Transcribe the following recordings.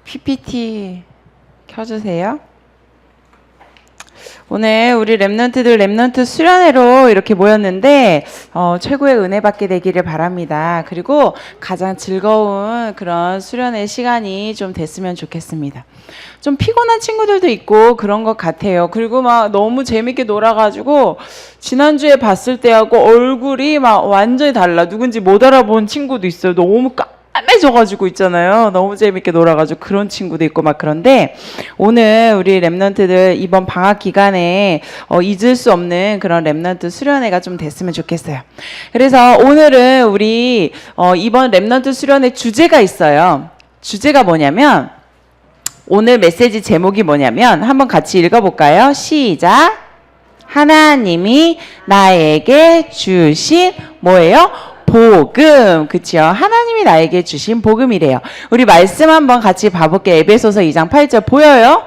PPT 켜주세요. 오늘 우리 랩런트들 랩런트 수련회로 이렇게 모였는데 최고의 은혜 받게 되기를 바랍니다. 그리고 가장 즐거운 그런 수련회 시간이 좀 됐으면 좋겠습니다. 좀 피곤한 친구들도 있고 그런 것 같아요. 그리고 막 너무 재밌게 놀아가지고 지난주에 봤을 때하고 얼굴이 막 완전히 달라. 누군지 못 알아본 친구도 있어요. 너무 까매져가지고 있잖아요. 너무 재밌게 놀아가지고 그런 친구도 있고 막 그런데 오늘 우리 랩런트들 이번 방학 기간에 잊을 수 없는 그런 랩런트 수련회가 좀 됐으면 좋겠어요. 그래서 오늘은 우리 이번 랩런트 수련회 주제가 있어요. 주제가 뭐냐면 오늘 메시지 제목이 뭐냐면 한번 같이 읽어볼까요? 시작. 하나님이 나에게 주신 뭐예요? 복음. 그쵸? 하나님이 나에게 주신 복음이래요. 우리 말씀 한번 같이 봐볼게요. 에베소서 2장 8절 보여요?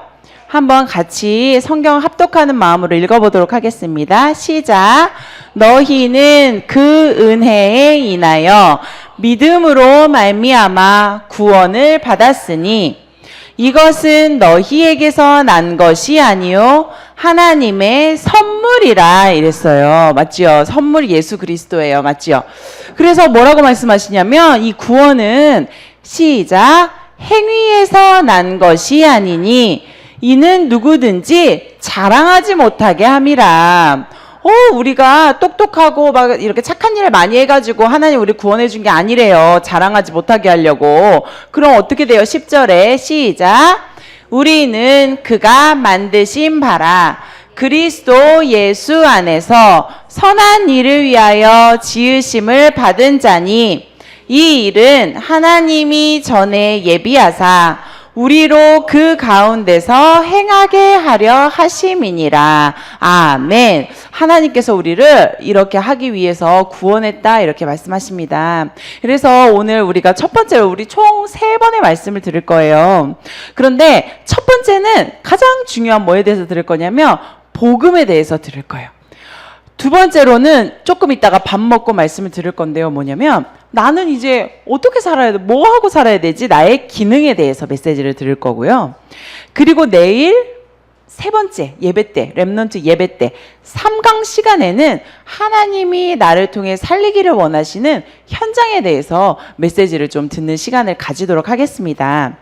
한번 같이 성경 합독하는 마음으로 읽어보도록 하겠습니다. 시작. 너희는 그 은혜에 인하여 믿음으로 말미암아 구원을 받았으니 이것은 너희에게서 난 것이 아니요 하나님의 선물이라 이랬어요. 맞지요? 선물이 예수 그리스도예요. 맞지요? 그래서 뭐라고 말씀하시냐면 이 구원은 시작 행위에서 난 것이 아니니 이는 누구든지 자랑하지 못하게 함이라. 우리가 똑똑하고 막 이렇게 착한 일을 많이 해가지고 하나님 우리 구원해 준 게 아니래요. 자랑하지 못하게 하려고. 그럼 어떻게 돼요? 10절에 시작. 우리는 그가 만드신 바라 그리스도 예수 안에서 선한 일을 위하여 지으심을 받은 자니 이 일은 하나님이 전에 예비하사 우리로 그 가운데서 행하게 하려 하심이니라. 아멘. 하나님께서 우리를 이렇게 하기 위해서 구원했다 이렇게 말씀하십니다. 그래서 오늘 우리가 첫 번째로 우리 총 3번의 말씀을 들을 거예요. 그런데 첫 번째는 가장 중요한 뭐에 대해서 들을 거냐면 복음에 대해서 들을 거예요. 두 번째로는 조금 있다가 밥 먹고 말씀을 드릴 건데요. 뭐냐면 나는 이제 어떻게 살아야 돼? 뭐 하고 살아야 되지? 나의 기능에 대해서 메시지를 드릴 거고요. 그리고 내일 세 번째 예배 때, 랩런트 예배 때 3강 시간에는 하나님이 나를 통해 살리기를 원하시는 현장에 대해서 메시지를 좀 듣는 시간을 가지도록 하겠습니다.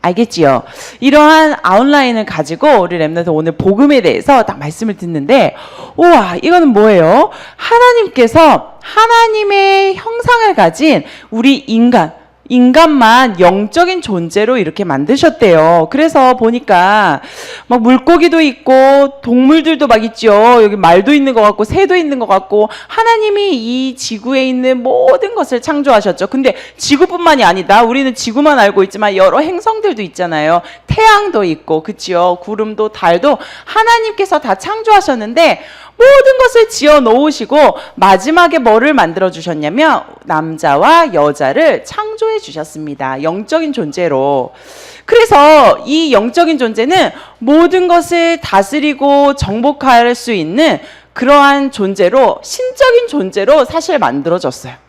알겠지요? 이러한 아웃라인을 가지고 우리 랩런트 오늘 복음에 대해서 딱 말씀을 듣는데 우와 이거는 뭐예요? 하나님께서 하나님의 형상을 가진 우리 인간만 영적인 존재로 이렇게 만드셨대요. 그래서 보니까 막 물고기도 있고 동물들도 막 있죠. 여기 말도 있는 것 같고 새도 있는 것 같고 하나님이 이 지구에 있는 모든 것을 창조하셨죠. 근데 지구뿐만이 아니다. 우리는 지구만 알고 있지만 여러 행성들도 있잖아요. 태양도 있고 그치요. 구름도 달도 하나님께서 다 창조하셨는데 모든 것을 지어 놓으시고 마지막에 뭐를 만들어 주셨냐면 남자와 여자를 창조해 주셨습니다. 영적인 존재로. 그래서 이 영적인 존재는 모든 것을 다스리고 정복할 수 있는 그러한 존재로 신적인 존재로 사실 만들어졌어요.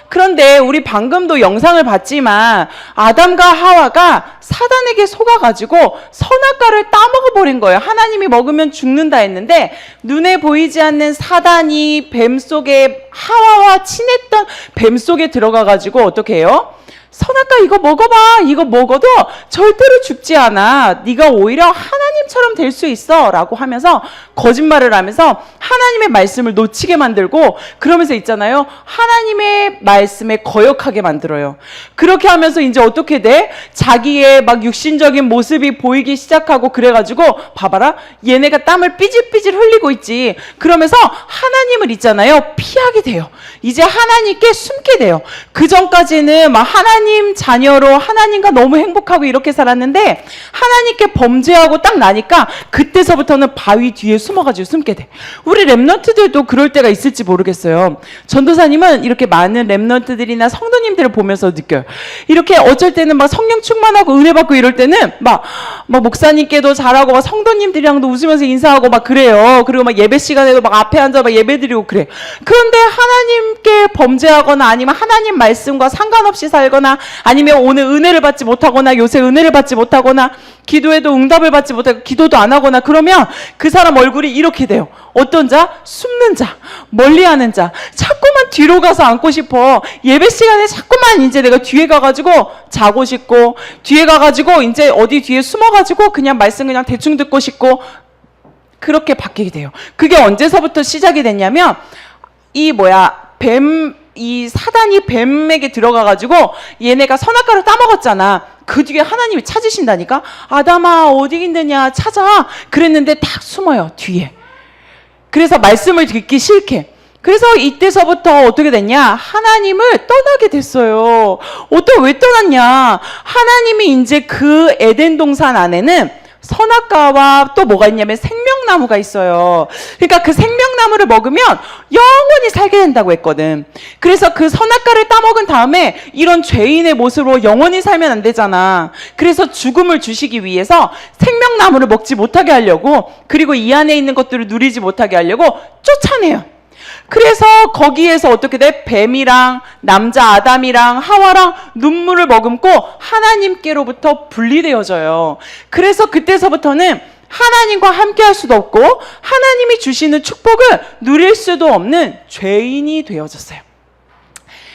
그런데 우리 방금도 영상을 봤지만 아담과 하와가 사단에게 속아가지고 선악과를 따먹어버린 거예요. 하나님이 먹으면 죽는다 했는데 눈에 보이지 않는 사단이 뱀 속에 하와와 친했던 뱀 속에 들어가가지고 어떻게 해요? 선악과 이거 먹어봐. 이거 먹어도 절대로 죽지 않아. 네가 오히려 하나님처럼 될 수 있어 라고 하면서 거짓말을 하면서 하나님의 말씀을 놓치게 만들고 그러면서 있잖아요. 하나님의 말씀에 거역하게 만들어요. 그렇게 하면서 이제 어떻게 돼? 자기의 막 육신적인 모습이 보이기 시작하고 그래가지고 봐봐라. 얘네가 땀을 삐질삐질 흘리고 있지. 그러면서 하나님을 있잖아요. 피하게 돼요. 이제 하나님께 숨게 돼요. 그 전까지는 막 하나님 자녀로 하나님과 너무 행복하고 이렇게 살았는데 하나님께 범죄하고 딱 나니까 그때서부터는 바위 뒤에 숨어가지고 숨게 돼. 우리 랩런트들도 그럴 때가 있을지 모르겠어요. 전도사님은 이렇게 많은 랩런트들이나 성도님들을 보면서 느껴요. 이렇게 어쩔 때는 막 성령 충만하고 은혜 받고 이럴 때는 막 목사님께도 잘하고 막 성도님들이랑도 웃으면서 인사하고 막 그래요. 그리고 막 예배 시간에도 막 앞에 앉아 막 예배 드리고 그래. 그런데 하나님께 범죄하거나 아니면 하나님 말씀과 상관없이 살거나 못하거나 아니면 오늘 은혜를 받지 못하거나 요새 은혜를 받지 못하거나 기도해도 응답을 받지 못하고 기도도 안 하거나 그러면 그 사람 얼굴이 이렇게 돼요. 어떤 자? 숨는 자, 멀리하는 자, 자꾸만 뒤로 가서 앉고 싶어. 예배 시간에 자꾸만 이제 내가 뒤에 가가지고 자고 싶고 뒤에 가가지고 이제 어디 뒤에 숨어가지고 그냥 말씀 그냥 대충 듣고 싶고 그렇게 바뀌게 돼요. 그게 언제서부터 시작이 됐냐면 이 사단이 뱀에게 들어가가지고 얘네가 선악과를 따먹었잖아. 그 뒤에 하나님이 찾으신다니까. 아담아 어디 있느냐 찾아. 그랬는데 딱 숨어요 뒤에. 그래서 말씀을 듣기 싫게. 그래서 이때서부터 어떻게 됐냐? 하나님을 떠나게 됐어요. 왜 떠났냐? 하나님이 이제 그 에덴 동산 안에는 선악과와 또 뭐가 있냐면 생명나무가 있어요. 그러니까 그 생명나무를 먹으면 영원히 살게 된다고 했거든. 그래서 그 선악과를 따먹은 다음에 이런 죄인의 모습으로 영원히 살면 안 되잖아. 그래서 죽음을 주시기 위해서 생명나무를 먹지 못하게 하려고, 그리고 이 안에 있는 것들을 누리지 못하게 하려고 쫓아내요. 그래서 거기에서 어떻게 돼? 뱀이랑 남자 아담이랑 하와랑 눈물을 머금고 하나님께로부터 분리되어져요. 그래서 그때서부터는 하나님과 함께 할 수도 없고 하나님이 주시는 축복을 누릴 수도 없는 죄인이 되어졌어요.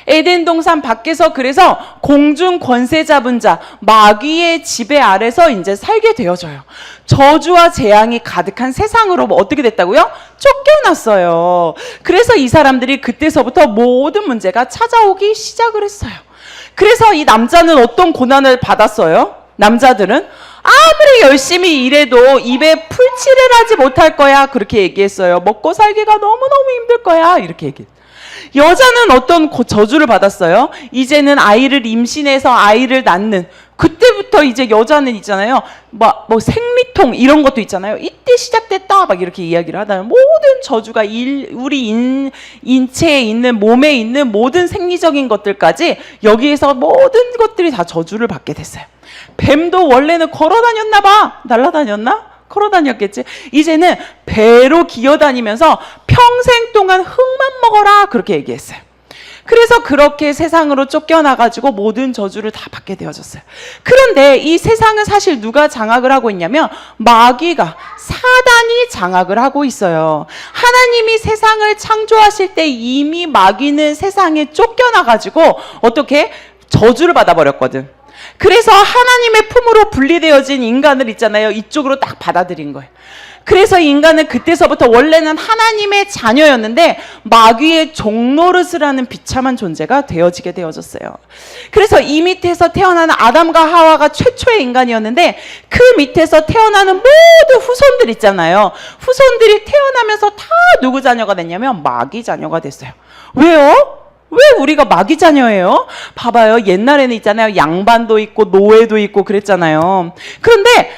에덴 동산 밖에서 그래서 공중 권세 잡은 자, 마귀의 지배 아래서 이제 살게 되어져요. 저주와 재앙이 가득한 세상으로 어떻게 됐다고요? 쫓겨났어요. 그래서 이 사람들이 그때서부터 모든 문제가 찾아오기 시작을 했어요. 그래서 이 남자는 어떤 고난을 받았어요? 남자들은 아무리 열심히 일해도 입에 풀칠을 하지 못할 거야. 그렇게 얘기했어요. 먹고 살기가 너무너무 힘들 거야. 이렇게 얘기했어요. 여자는 어떤 저주를 받았어요? 이제는 아이를 임신해서 아이를 낳는, 그때부터 이제 여자는 있잖아요. 뭐 생리통 이런 것도 있잖아요. 이때 시작됐다 막 이렇게 이야기를 하다가 모든 저주가 우리 인체에 있는, 몸에 있는 모든 생리적인 것들까지 여기에서 모든 것들이 다 저주를 받게 됐어요. 뱀도 원래는 걸어 다녔나 봐. 날아다녔나? 걸어 다녔겠지. 이제는 배로 기어다니면서 평생 동안 흙만 먹어라 그렇게 얘기했어요. 그래서 그렇게 세상으로 쫓겨나가지고 모든 저주를 다 받게 되어졌어요. 그런데 이 세상은 사실 누가 장악을 하고 있냐면 마귀가, 사단이 장악을 하고 있어요. 하나님이 세상을 창조하실 때 이미 마귀는 세상에 쫓겨나가지고 어떻게 저주를 받아버렸거든. 그래서 하나님의 품으로 분리되어진 인간을 있잖아요. 이쪽으로 딱 받아들인 거예요. 그래서 인간은 그때서부터 원래는 하나님의 자녀였는데 마귀의 종노릇을 하는 비참한 존재가 되어지게 되어졌어요. 그래서 이 밑에서 태어나는 아담과 하와가 최초의 인간이었는데 그 밑에서 태어나는 모든 후손들 있잖아요. 후손들이 태어나면서 다 누구 자녀가 됐냐면 마귀 자녀가 됐어요. 왜요? 왜 우리가 마귀 자녀예요? 봐봐요. 옛날에는 있잖아요. 양반도 있고 노예도 있고 그랬잖아요. 그런데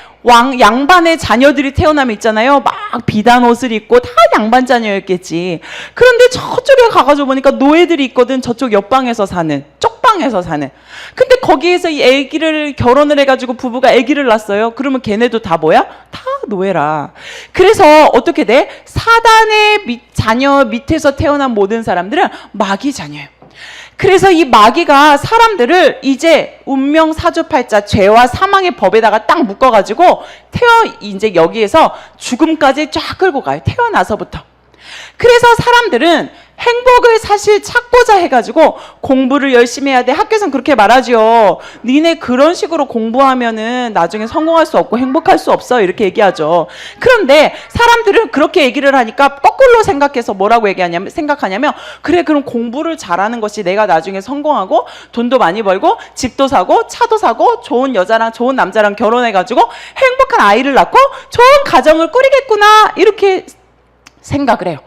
양반의 자녀들이 태어나면 있잖아요. 막 비단 옷을 입고 다 양반 자녀였겠지. 그런데 저쪽에 가가지고 보니까 노예들이 있거든. 저쪽 옆방에서 사는, 쪽방에서 사는. 근데 거기에서 이 아기를 결혼을 해가지고 부부가 아기를 낳았어요. 그러면 걔네도 다 뭐야? 다 노예라. 그래서 어떻게 돼? 사단의 자녀 밑에서 태어난 모든 사람들은 마귀 자녀예요. 그래서 이 마귀가 사람들을 이제 운명 사주팔자, 죄와 사망의 법에다가 딱 묶어가지고 이제 여기에서 죽음까지 쫙 끌고 가요. 태어나서부터. 그래서 사람들은 행복을 사실 찾고자 해가지고 공부를 열심히 해야 돼. 학교에서는 그렇게 말하죠. 니네 그런 식으로 공부하면은 나중에 성공할 수 없고 행복할 수 없어. 이렇게 얘기하죠. 그런데 사람들은 그렇게 얘기를 하니까 거꾸로 생각해서 뭐라고 생각하냐면 그래, 그럼 공부를 잘하는 것이 내가 나중에 성공하고 돈도 많이 벌고 집도 사고 차도 사고 좋은 여자랑 좋은 남자랑 결혼해가지고 행복한 아이를 낳고 좋은 가정을 꾸리겠구나. 이렇게 생각을 해요.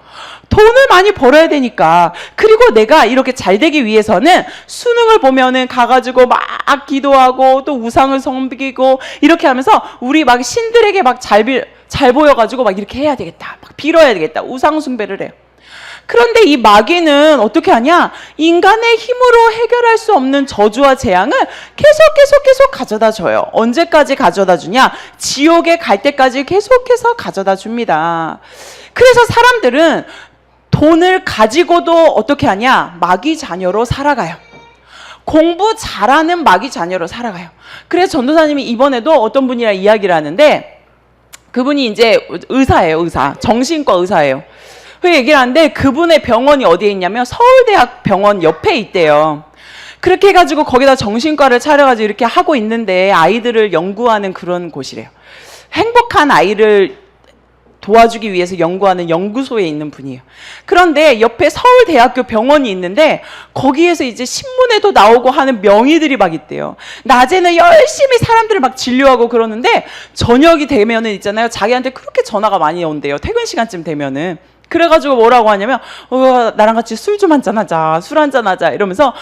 돈을 많이 벌어야 되니까. 그리고 내가 이렇게 잘 되기 위해서는 수능을 보면은 가가지고 막 기도하고 또 우상을 섬기고 이렇게 하면서 우리 막 신들에게 막 잘 보여가지고 막 이렇게 해야 되겠다. 막 빌어야 되겠다. 우상 숭배를 해요. 그런데 이 마귀는 어떻게 하냐? 인간의 힘으로 해결할 수 없는 저주와 재앙을 계속 가져다 줘요. 언제까지 가져다 주냐? 지옥에 갈 때까지 계속해서 가져다 줍니다. 그래서 사람들은 돈을 가지고도 어떻게 하냐? 마귀 자녀로 살아가요. 공부 잘하는 마귀 자녀로 살아가요. 그래서 전도사님이 이번에도 어떤 분이랑 이야기를 하는데, 그분이 이제 의사예요. 의사. 정신과 의사예요. 그 얘기를 하는데, 그분의 병원이 어디에 있냐면 서울대학 병원 옆에 있대요. 그렇게 해가지고 거기다 정신과를 차려가지고 이렇게 하고 있는데, 아이들을 연구하는 그런 곳이래요. 행복한 아이를 도와주기 위해서 연구하는 연구소에 있는 분이에요. 그런데 옆에 서울대학교 병원이 있는데 거기에서 이제 신문에도 나오고 하는 명의들이 막 있대요. 낮에는 열심히 사람들을 막 진료하고 그러는데 저녁이 되면은 있잖아요. 자기한테 그렇게 전화가 많이 온대요. 퇴근 시간쯤 되면은. 그래가지고 뭐라고 하냐면 나랑 같이 술 좀 한잔 하자. 술 한잔 하자. 이러면서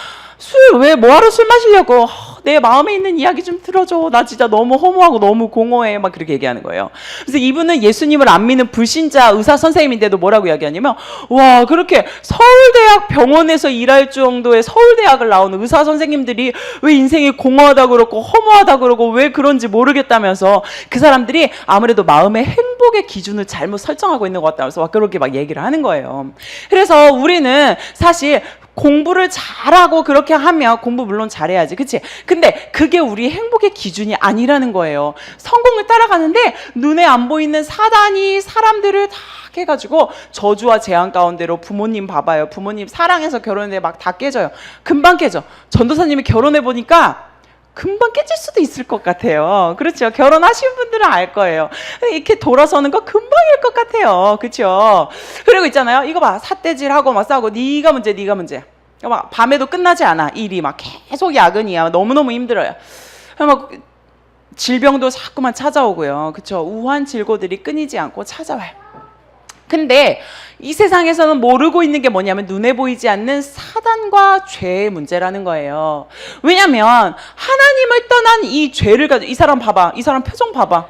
왜 뭐하러 술 마시려고, 내 마음에 있는 이야기 좀 들어줘. 나 진짜 너무 허무하고 너무 공허해. 막 그렇게 얘기하는 거예요. 그래서 이분은 예수님을 안 믿는 불신자 의사 선생님인데도 뭐라고 이야기하냐면, 와, 그렇게 서울대학 병원에서 일할 정도의 서울대학을 나온 의사 선생님들이 왜 인생이 공허하다고 그러고 허무하다고 그러고 왜 그런지 모르겠다면서 그 사람들이 아무래도 마음의 행복의 기준을 잘못 설정하고 있는 것 같다면서 막 그렇게 막 얘기를 하는 거예요. 그래서 우리는 사실 공부를 잘하고 그렇게 하면, 공부 물론 잘해야지, 그치? 근데 그게 우리 행복의 기준이 아니라는 거예요. 성공을 따라가는데 눈에 안 보이는 사단이 사람들을 다 해가지고 저주와 재앙 가운데로, 부모님 봐봐요. 부모님 사랑해서 결혼했는데 막 다 깨져요. 금방 깨져. 전도사님이 결혼해보니까 금방 깨질 수도 있을 것 같아요. 그렇죠? 결혼하신 분들은 알 거예요. 이렇게 돌아서는 거 금방일 것 같아요. 그렇죠? 그리고 있잖아요. 이거 봐. 삿대질하고 막 싸우고 네가 문제. 막 밤에도 끝나지 않아. 일이 막 계속 야근이야. 너무너무 힘들어요. 막 질병도 자꾸만 찾아오고요. 그렇죠? 우한 질고들이 끊이지 않고 찾아와요. 근데 이 세상에서는 모르고 있는 게 뭐냐면 눈에 보이지 않는 사단과 죄의 문제라는 거예요. 왜냐면 하나님을 떠난 이 죄를 가지고, 이 사람 봐봐. 이 사람 표정 봐봐.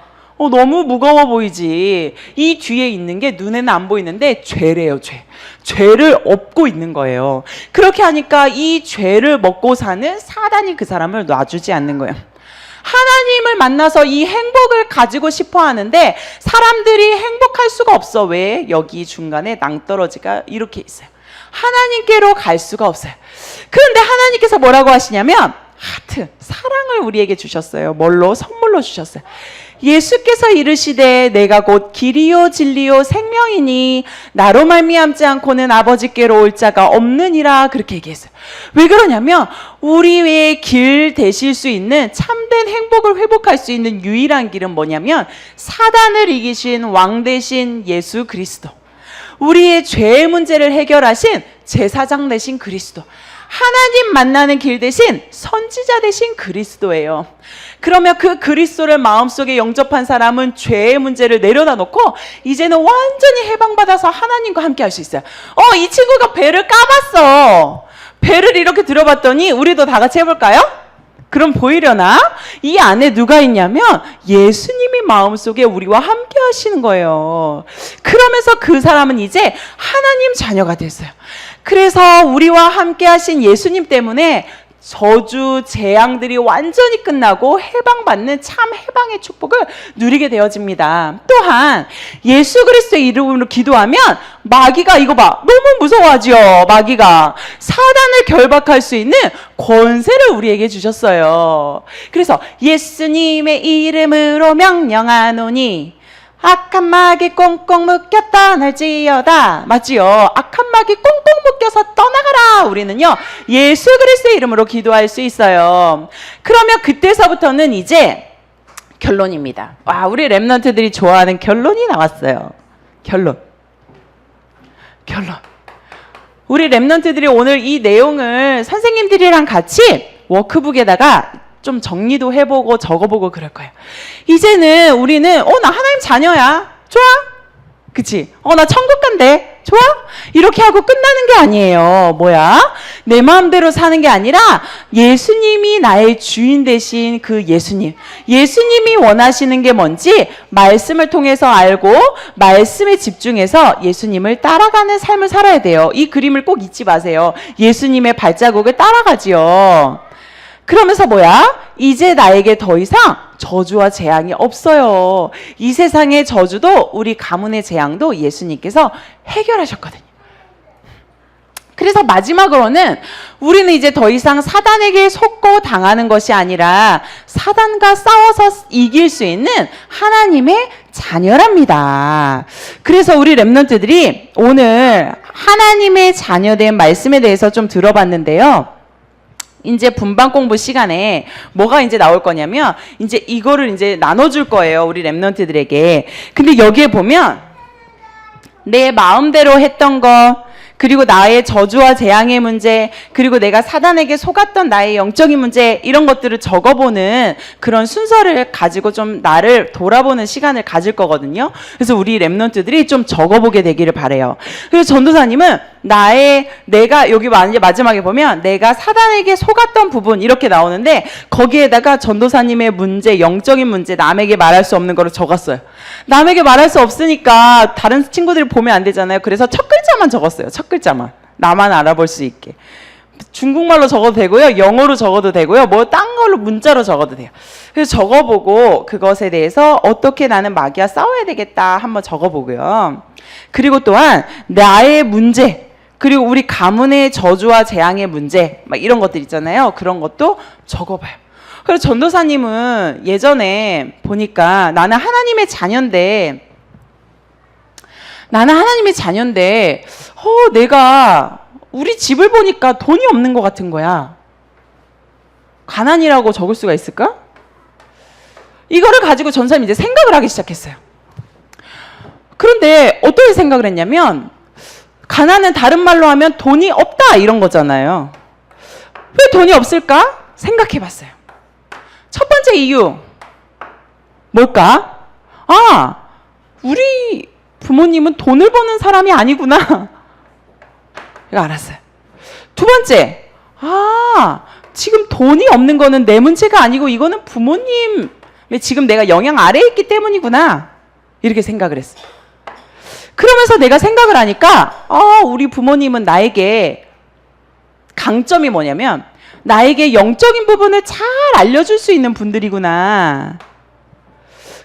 너무 무거워 보이지. 이 뒤에 있는 게 눈에는 안 보이는데 죄래요, 죄. 죄를 업고 있는 거예요. 그렇게 하니까 이 죄를 먹고 사는 사단이 그 사람을 놔주지 않는 거예요. 하나님을 만나서 이 행복을 가지고 싶어 하는데 사람들이 행복할 수가 없어. 왜? 여기 중간에 낭떠러지가 이렇게 있어요. 하나님께로 갈 수가 없어요. 그런데 하나님께서 뭐라고 하시냐면 하트, 사랑을 우리에게 주셨어요. 뭘로? 선물로 주셨어요. 예수께서 이르시되 내가 곧 길이요 진리요 생명이니 나로 말미암지 않고는 아버지께로 올 자가 없느니라. 그렇게 얘기했어요. 왜 그러냐면 우리의 길 되실 수 있는 참된 행복을 회복할 수 있는 유일한 길은 뭐냐면 사단을 이기신 왕 되신 예수 그리스도, 우리의 죄의 문제를 해결하신 제사장 되신 그리스도, 하나님 만나는 길 대신 선지자 되신 그리스도예요. 그러면 그 그리스도를 마음속에 영접한 사람은 죄의 문제를 내려다 놓고 이제는 완전히 해방받아서 하나님과 함께 할 수 있어요. 이 친구가 배를 까봤어. 배를 이렇게 들어봤더니 우리도 다 같이 해볼까요? 그럼 보이려나? 이 안에 누가 있냐면 예수님이 마음속에 우리와 함께 하시는 거예요. 그러면서 그 사람은 이제 하나님 자녀가 됐어요. 그래서 우리와 함께 하신 예수님 때문에 저주, 재앙들이 완전히 끝나고 해방받는 참 해방의 축복을 누리게 되어집니다. 또한 예수 그리스도의 이름으로 기도하면 마귀가, 이거 봐, 너무 무서워하지요. 마귀가 사단을 결박할 수 있는 권세를 우리에게 주셨어요. 그래서 예수님의 이름으로 명령하노니 악한 마귀 꽁꽁 묶여 떠날지어다. 맞지요? 악한 마귀 꽁꽁 묶여서 떠나가라. 우리는요 예수 그리스도의 이름으로 기도할 수 있어요. 그러면 그때서부터는 이제 결론입니다. 와, 우리 랩런트들이 좋아하는 결론이 나왔어요. 결론. 우리 랩런트들이 오늘 이 내용을 선생님들이랑 같이 워크북에다가 좀 정리도 해보고 적어보고 그럴 거예요. 이제는 우리는 나 하나님 자녀야. 좋아? 그치? 나 천국 간대. 좋아? 이렇게 하고 끝나는 게 아니에요. 뭐야? 내 마음대로 사는 게 아니라 예수님이 나의 주인 되신 그 예수님이 원하시는 게 뭔지 말씀을 통해서 알고 말씀에 집중해서 예수님을 따라가는 삶을 살아야 돼요. 이 그림을 꼭 잊지 마세요. 예수님의 발자국을 따라가지요. 그러면서 뭐야? 이제 나에게 더 이상 저주와 재앙이 없어요. 이 세상의 저주도 우리 가문의 재앙도 예수님께서 해결하셨거든요. 그래서 마지막으로는 우리는 이제 더 이상 사단에게 속고 당하는 것이 아니라 사단과 싸워서 이길 수 있는 하나님의 자녀랍니다. 그래서 우리 렘넌트들이 오늘 하나님의 자녀된 말씀에 대해서 좀 들어봤는데요. 이제 분반 공부 시간에 뭐가 이제 나올 거냐면 이제 이거를 이제 나눠줄 거예요. 우리 렘넌트들에게. 근데 여기에 보면 내 마음대로 했던 거, 그리고 나의 저주와 재앙의 문제, 그리고 내가 사단에게 속았던 나의 영적인 문제, 이런 것들을 적어보는 그런 순서를 가지고 좀 나를 돌아보는 시간을 가질 거거든요. 그래서 우리 렘넌트들이 좀 적어보게 되기를 바래요. 그래서 전도사님은 내가 여기 마지막에 보면 내가 사단에게 속았던 부분 이렇게 나오는데 거기에다가 전도사님의 문제, 영적인 문제, 남에게 말할 수 없는 거를 적었어요. 남에게 말할 수 없으니까 다른 친구들이 보면 안 되잖아요. 그래서 첫 글자만 적었어요. 첫 글자만. 나만 알아볼 수 있게. 중국말로 적어도 되고요. 영어로 적어도 되고요. 뭐 딴 걸로 문자로 적어도 돼요. 그래서 적어보고 그것에 대해서 어떻게 나는 마귀와 싸워야 되겠다 한번 적어보고요. 그리고 또한 나의 문제, 그리고 우리 가문의 저주와 재앙의 문제, 막 이런 것들 있잖아요. 그런 것도 적어봐요. 그래서 전도사님은 예전에 보니까 나는 하나님의 자녀인데 내가 우리 집을 보니까 돈이 없는 것 같은 거야. 가난이라고 적을 수가 있을까? 이거를 가지고 전도사님이 이제 생각을 하기 시작했어요. 그런데 어떻게 생각을 했냐면 가난은 다른 말로 하면 돈이 없다 이런 거잖아요. 왜 돈이 없을까? 생각해 봤어요. 첫 번째 이유 뭘까? 우리 부모님은 돈을 버는 사람이 아니구나. 이거 알았어요. 두 번째, 지금 돈이 없는 거는 내 문제가 아니고 이거는 부모님의 지금 내가 영향 아래에 있기 때문이구나. 이렇게 생각을 했어요. 그러면서 내가 생각을 하니까 우리 부모님은 나에게 강점이 뭐냐면 나에게 영적인 부분을 잘 알려줄 수 있는 분들이구나.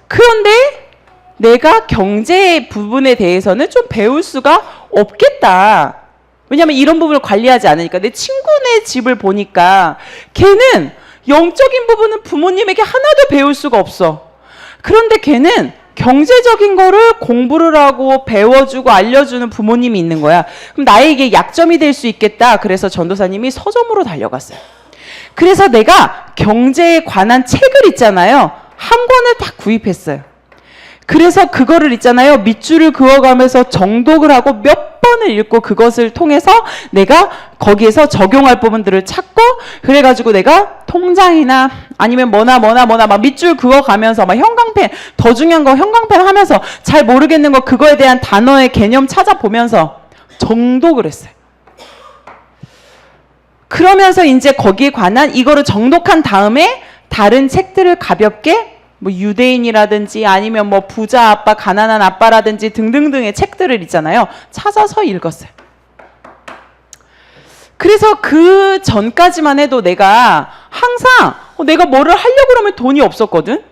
그런데 내가 경제 부분에 대해서는 좀 배울 수가 없겠다. 왜냐하면 이런 부분을 관리하지 않으니까. 내 친구네 집을 보니까 걔는 영적인 부분은 부모님에게 하나도 배울 수가 없어. 그런데 걔는 경제적인 거를 공부를 하고 배워주고 알려주는 부모님이 있는 거야. 그럼 나에게 약점이 될 수 있겠다. 그래서 전도사님이 서점으로 달려갔어요. 그래서 내가 경제에 관한 책을 있잖아요. 한 권을 딱 구입했어요. 그래서 그거를 있잖아요. 밑줄을 그어가면서 정독을 하고 몇 번을 읽고 그것을 통해서 내가 거기에서 적용할 부분들을 찾고, 그래가지고 내가 통장이나 아니면 뭐나 막 밑줄 그어가면서 막 형광펜, 더 중요한 거 형광펜 하면서 잘 모르겠는 거 그거에 대한 단어의 개념 찾아보면서 정독을 했어요. 그러면서 이제 거기에 관한 이거를 정독한 다음에 다른 책들을 가볍게 뭐 유대인이라든지 아니면 뭐 부자 아빠, 가난한 아빠라든지 등등등의 책들을 있잖아요. 찾아서 읽었어요. 그래서 그 전까지만 해도 내가 항상 내가 뭐를 하려고 그러면 돈이 없었거든.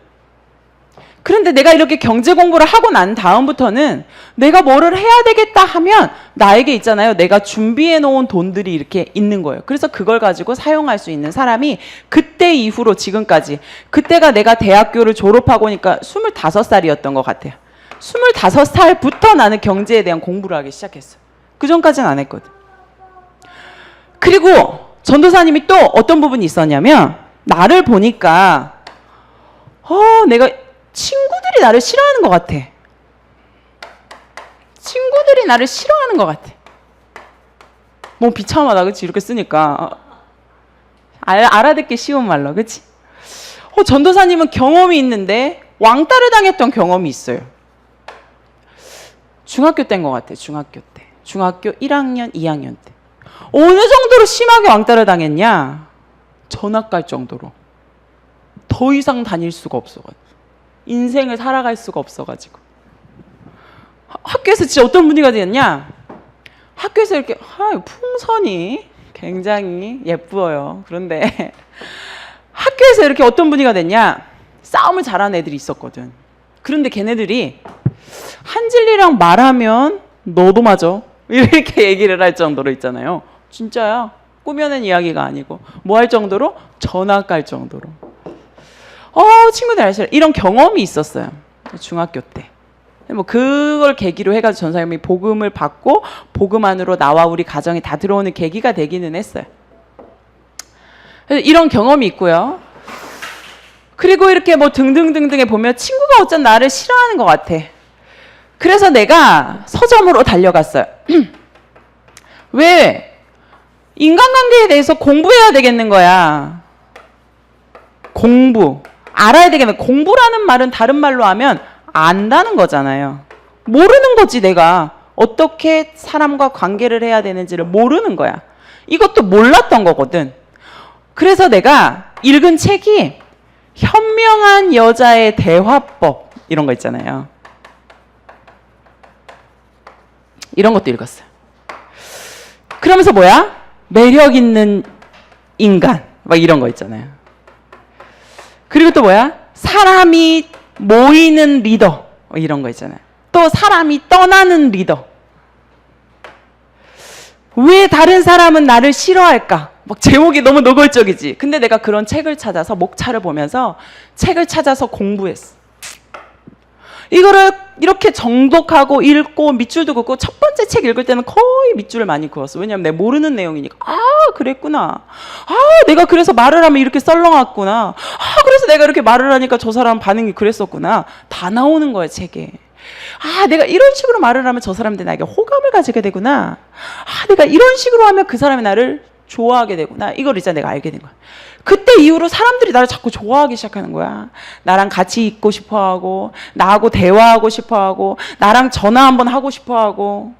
그런데 내가 이렇게 경제 공부를 하고 난 다음부터는 내가 뭐를 해야 되겠다 하면 나에게 있잖아요. 내가 준비해 놓은 돈들이 이렇게 있는 거예요. 그래서 그걸 가지고 사용할 수 있는 사람이 그때 이후로 지금까지, 그때가 내가 대학교를 졸업하고니까 25살이었던 것 같아요. 25살부터 나는 경제에 대한 공부를 하기 시작했어요. 그 전까지는 안 했거든. 그리고 전도사님이 또 어떤 부분이 있었냐면 나를 보니까 내가 친구들이 나를 싫어하는 것 같아. 친구들이 나를 싫어하는 것 같아. 뭐 비참하다, 그치? 이렇게 쓰니까. 알아듣기 쉬운 말로, 그치? 전도사님은 경험이 있는데 왕따를 당했던 경험이 있어요. 중학교 때인 것 같아, 중학교 때. 중학교 1학년, 2학년 때. 어느 정도로 심하게 왕따를 당했냐? 전학 갈 정도로. 더 이상 다닐 수가 없어가지고. 인생을 살아갈 수가 없어가지고. 학교에서 진짜 어떤 분위기가 되었냐? 학교에서 이렇게 풍선이 굉장히 예뻐요. 그런데 학교에서 이렇게 어떤 분위기가 됐냐? 싸움을 잘하는 애들이 있었거든. 그런데 걔네들이 한진리랑 말하면 너도 맞아. 이렇게 얘기를 할 정도로 있잖아요. 진짜야. 꾸며낸 이야기가 아니고. 뭐 할 정도로? 전학 갈 정도로. 친구들 알죠? 이런 경험이 있었어요. 중학교 때. 뭐 그걸 계기로 해가지고 전사님이 복음을 받고 복음 안으로 나와 우리 가정이 다 들어오는 계기가 되기는 했어요. 이런 경험이 있고요. 그리고 이렇게 뭐 등등등등에 보면 친구가 어쩐 나를 싫어하는 것 같아. 그래서 내가 서점으로 달려갔어요. 왜? 인간관계에 대해서 공부해야 되겠는 거야. 공부. 알아야 되겠는 거야. 공부라는 말은 다른 말로 하면 안다는 거잖아요. 모르는 거지 내가. 어떻게 사람과 관계를 해야 되는지를 모르는 거야. 이것도 몰랐던 거거든. 그래서 내가 읽은 책이 현명한 여자의 대화법 이런 거 있잖아요. 이런 것도 읽었어요. 그러면서 뭐야? 매력 있는 인간 막 이런 거 있잖아요. 그리고 또 뭐야? 사람이 모이는 리더 이런 거 있잖아요. 또 사람이 떠나는 리더. 왜 다른 사람은 나를 싫어할까? 막 제목이 너무 노골적이지. 근데 내가 그런 책을 찾아서 목차를 보면서 책을 찾아서 공부했어. 이거를 이렇게 정독하고 읽고 밑줄도 긋고 첫 번째 책 읽을 때는 거의 밑줄을 많이 그었어. 왜냐하면 내가 모르는 내용이니까. 그랬구나. 내가 그래서 말을 하면 이렇게 썰렁했구나. 그래서 내가 이렇게 말을 하니까 저 사람 반응이 그랬었구나. 다 나오는 거야 책에. 내가 이런 식으로 말을 하면 저 사람들이 나에게 호감을 가지게 되구나. 내가 이런 식으로 하면 그 사람이 나를 좋아하게 되구나. 이걸 이제 내가 알게 된 거야. 그때 이후로 사람들이 나를 자꾸 좋아하기 시작하는 거야. 나랑 같이 있고 싶어하고, 나하고 대화하고 싶어하고, 나랑 전화 한번 하고 싶어하고.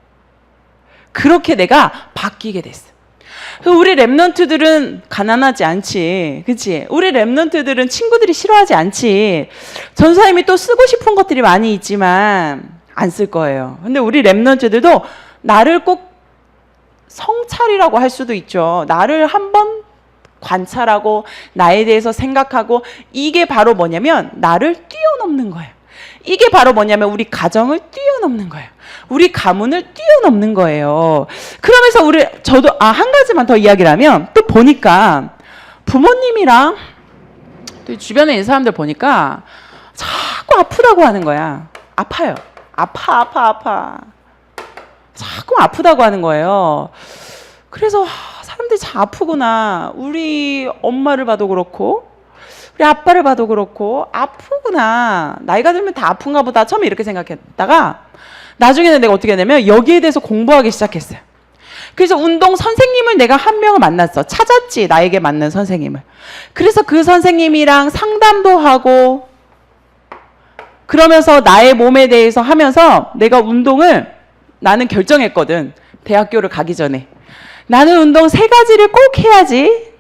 그렇게 내가 바뀌게 됐어. 우리 랩런트들은 가난하지 않지. 그치? 우리 랩런트들은 친구들이 싫어하지 않지. 전사님이 또 쓰고 싶은 것들이 많이 있지만 안 쓸 거예요. 근데 우리 랩런트들도 나를 꼭 성찰이라고 할 수도 있죠. 나를 한번 관찰하고 나에 대해서 생각하고 이게 바로 뭐냐면 나를 뛰어넘는 거예요. 이게 바로 뭐냐면 우리 가정을 뛰어넘는 거예요. 우리 가문을 뛰어넘는 거예요. 그러면서 저도 한 가지만 더 이야기를 하면 또 보니까 부모님이랑 또 주변에 있는 사람들 보니까 자꾸 아프다고 하는 거야. 아파요. 아파. 자꾸 아프다고 하는 거예요. 그래서 사람들이 참 아프구나. 우리 엄마를 봐도 그렇고 우리 아빠를 봐도 그렇고 아프구나. 나이가 들면 다 아픈가 보다. 처음에 이렇게 생각했다가 나중에는 내가 어떻게 했냐면 여기에 대해서 공부하기 시작했어요. 그래서 운동 선생님을 내가 한 명을 만났어. 찾았지. 나에게 맞는 선생님을. 그래서 그 선생님이랑 상담도 하고 그러면서 나의 몸에 대해서 하면서 내가 운동을 나는 결정했거든. 대학교를 가기 전에. 나는 운동 3가지를 꼭 해야지.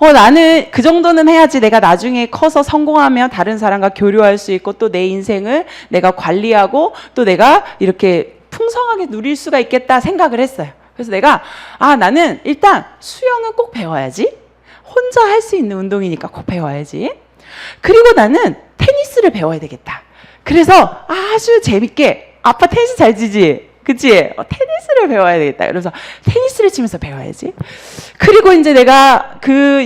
나는 그 정도는 해야지 내가 나중에 커서 성공하면 다른 사람과 교류할 수 있고 또 내 인생을 내가 관리하고 또 내가 이렇게 풍성하게 누릴 수가 있겠다 생각을 했어요. 그래서 내가 나는 일단 수영은 꼭 배워야지. 혼자 할 수 있는 운동이니까 꼭 배워야지. 그리고 나는 테니스를 배워야 되겠다. 그래서 아주 재밌게 아빠 테니스 잘 치지? 그치? 테니스를 배워야 되겠다. 그래서 테니스를 치면서 배워야지. 그리고 이제 내가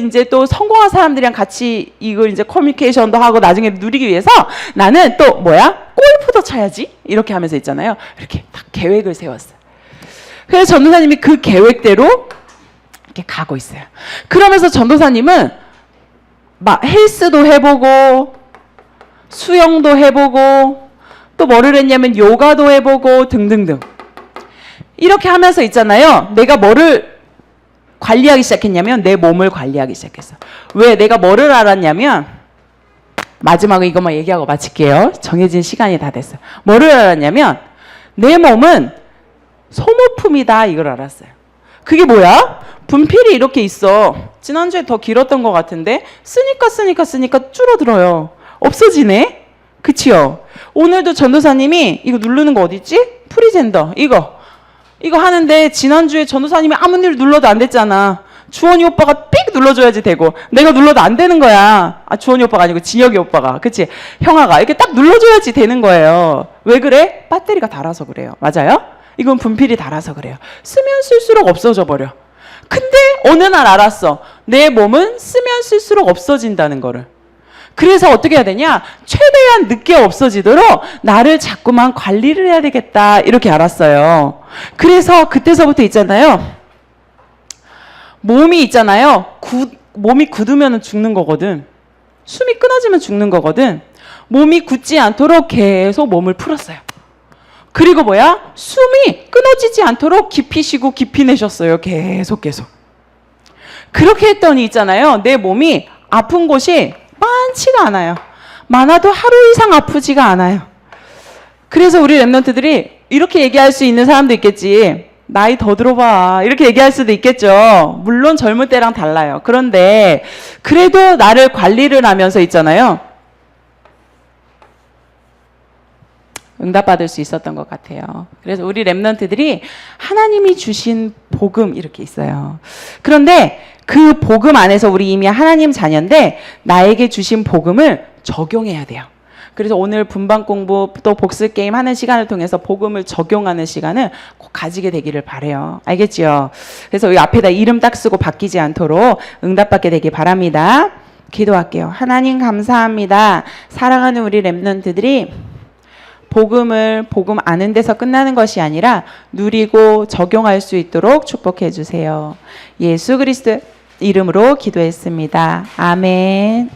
이제 또 성공한 사람들이랑 같이 이걸 이제 커뮤니케이션도 하고 나중에 누리기 위해서 나는 또 골프도 쳐야지. 이렇게 하면서 있잖아요. 이렇게 딱 계획을 세웠어요. 그래서 전도사님이 그 계획대로 이렇게 가고 있어요. 그러면서 전도사님은 막 헬스도 해보고 수영도 해보고 또 뭐를 했냐면 요가도 해보고 등등등 이렇게 하면서 있잖아요. 내가 뭐를 관리하기 시작했냐면 내 몸을 관리하기 시작했어. 왜? 내가 뭐를 알았냐면 마지막으로 이것만 얘기하고 마칠게요. 정해진 시간이 다 됐어. 뭐를 알았냐면 내 몸은 소모품이다 이걸 알았어요. 그게 뭐야? 분필이 이렇게 있어. 지난주에 더 길었던 것 같은데 쓰니까 줄어들어요. 없어지네. 그치요? 오늘도 전도사님이 이거 누르는 거 어딨지? 프리젠더 이거 하는데 지난주에 전도사님이 아무 일 눌러도 안 됐잖아. 주원이 오빠가 삑 눌러줘야지 되고 내가 눌러도 안 되는 거야. 주원이 오빠가 아니고 진혁이 오빠가. 그치? 형아가 이렇게 딱 눌러줘야지 되는 거예요. 왜 그래? 배터리가 닳아서 그래요. 맞아요? 이건 분필이 닳아서 그래요. 쓰면 쓸수록 없어져 버려. 근데 어느 날 알았어. 내 몸은 쓰면 쓸수록 없어진다는 거를. 그래서 어떻게 해야 되냐? 최대한 늦게 없어지도록 나를 자꾸만 관리를 해야 되겠다. 이렇게 알았어요. 그래서 그때서부터 있잖아요. 몸이 있잖아요. 몸이 굳으면 죽는 거거든. 숨이 끊어지면 죽는 거거든. 몸이 굳지 않도록 계속 몸을 풀었어요. 그리고 뭐야? 숨이 끊어지지 않도록 깊이 쉬고 깊이 내셨어요. 계속. 그렇게 했더니 있잖아요. 내 몸이 아픈 곳이 많지가 않아요. 많아도 하루 이상 아프지가 않아요. 그래서 우리 랩런트들이 이렇게 얘기할 수 있는 사람도 있겠지. 나이 더 들어봐. 이렇게 얘기할 수도 있겠죠. 물론 젊을 때랑 달라요. 그런데 그래도 나를 관리를 하면서 있잖아요. 응답받을 수 있었던 것 같아요. 그래서 우리 랩런트들이 하나님이 주신 복음 이렇게 있어요. 그런데 그 복음 안에서 우리 이미 하나님 자녀인데 나에게 주신 복음을 적용해야 돼요. 그래서 오늘 분반 공부 또 복습 게임 하는 시간을 통해서 복음을 적용하는 시간을 꼭 가지게 되기를 바래요. 알겠지요? 그래서 여기 앞에다 이름 딱 쓰고 바뀌지 않도록 응답받게 되길 바랍니다. 기도할게요. 하나님 감사합니다. 사랑하는 우리 랩런트들이 복음 아는 데서 끝나는 것이 아니라 누리고 적용할 수 있도록 축복해 주세요. 예수 그리스도의 이름으로 기도했습니다. 아멘.